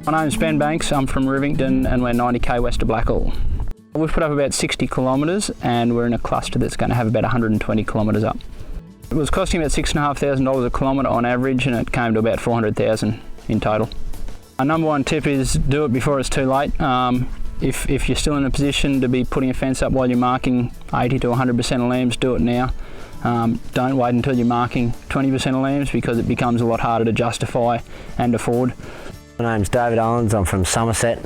My name's Ben Banks, I'm from Rivington and we're 90k west of Blackall. We've put up about 60 kilometres and we're in a cluster that's going to have about 120 kilometres up. It was costing about $6,500 a kilometre on average and it came to about 400,000 in total. Our number one tip is do it before it's too late. If you're still in a position to be putting a fence up while you're marking 80 to 100% of lambs, do it now. Don't wait until you're marking 20% of lambs because it becomes a lot harder to justify and afford. My name's David Owens, I'm from Somerset,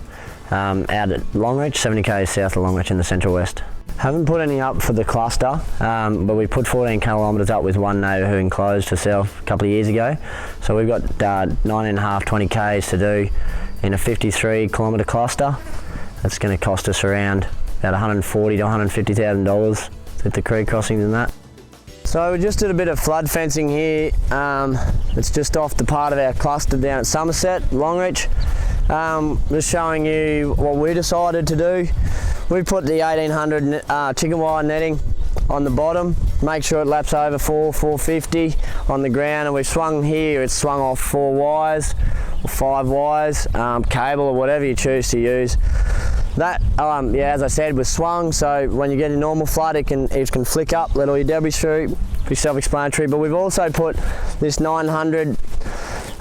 out at Longreach, 70k south of Longreach in the central west. Haven't put any up for the cluster, but we put 14 kilometres up with one neighbour who enclosed herself a couple of years ago. So we've got 9.5, 20k's to do in a 53 kilometre cluster. That's going to cost us around about $140,000 to $150,000 with the creek crossings and that. So we just did a bit of flood fencing here. It's just off the part of our cluster down at Somerset, Longreach. Just showing you what we decided to do. We put the 1800 chicken wire netting on the bottom, make sure it laps over 450 on the ground, and we've swung here, it's swung off 4 wires or 5 wires, cable or whatever you choose to use. That, yeah, as I said, was swung, so when you get a normal flood, it can flick up, let all your debris through, pretty self-explanatory. But we've also put this 900, I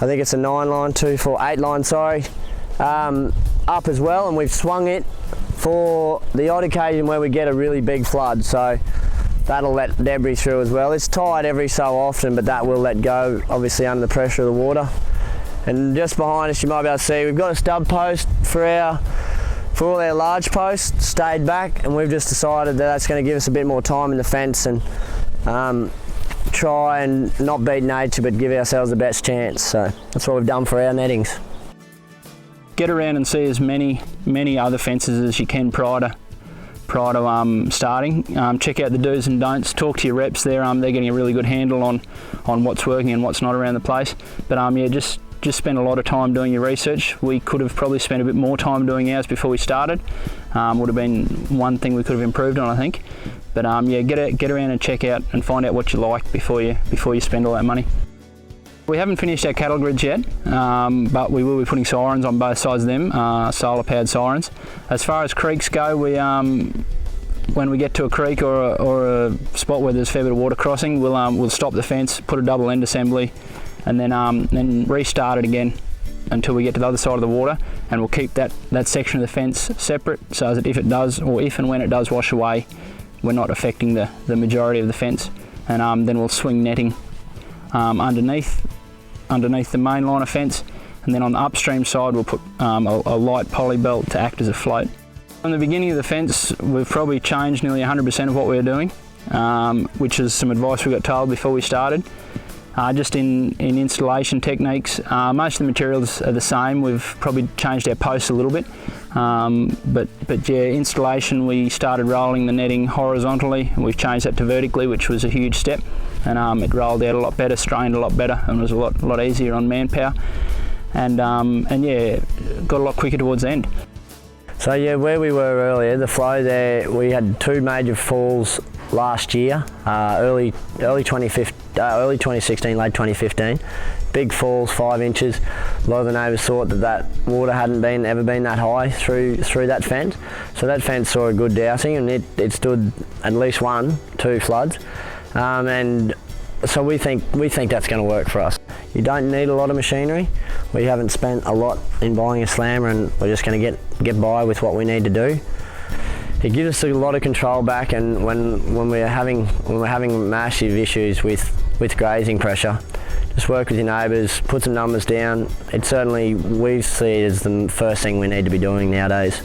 think it's a 8 line, sorry, up as well, and we've swung it for the odd occasion where we get a really big flood, so that'll let debris through as well. It's tied every so often, but that will let go, obviously under the pressure of the water. And just behind us, you might be able to see, we've got a stub post for all our large posts, stayed back, and we've just decided that that's going to give us a bit more time in the fence and try and not beat nature but give ourselves the best chance. So that's what we've done for our nettings. Get around and see as many other fences as you can prior to starting. Check out the do's and don'ts, talk to your reps there. They're getting a really good handle on what's working and what's not around the place. But yeah, just spend a lot of time doing your research. We could have probably spent a bit more time doing ours before we started. Would have been one thing we could have improved on, I think. But yeah, get around and check out and find out what you like before you spend all that money. We haven't finished our cattle grids yet, but we will be putting sirens on both sides of them, solar powered sirens. As far as creeks go, when we get to a creek or a spot where there's a fair bit of water crossing, we'll stop the fence, put a double end assembly, and then restart it again until we get to the other side of the water, and we'll keep that section of the fence separate so that if and when it does wash away, we're not affecting the majority of the fence. And then we'll swing netting underneath the main line of fence, and then on the upstream side we'll put a light poly belt to act as a float. From the beginning of the fence, we've probably changed nearly 100% of what we were doing, which is some advice we got told before we started. Just in installation techniques, most of the materials are the same. We've probably changed our posts a little bit, but yeah, installation, we started rolling the netting horizontally, and we've changed that to vertically, which was a huge step, and it rolled out a lot better, strained a lot better, and was a lot easier on manpower, and yeah, got a lot quicker towards the end. So yeah, where we were earlier, the flow there, we had 2 major falls last year, early 2016, late 2015. Big falls, 5 inches. A lot of the neighbours thought that water hadn't ever been that high through that fence. So that fence saw a good dousing, and it stood at least 2 floods. And so we think that's going to work for us. You don't need a lot of machinery. We haven't spent a lot in buying a slammer, and we're just going to get by with what we need to do. It gives us a lot of control back, and when we're having massive issues with grazing pressure, just work with your neighbours, put some numbers down. We see it as the first thing we need to be doing nowadays.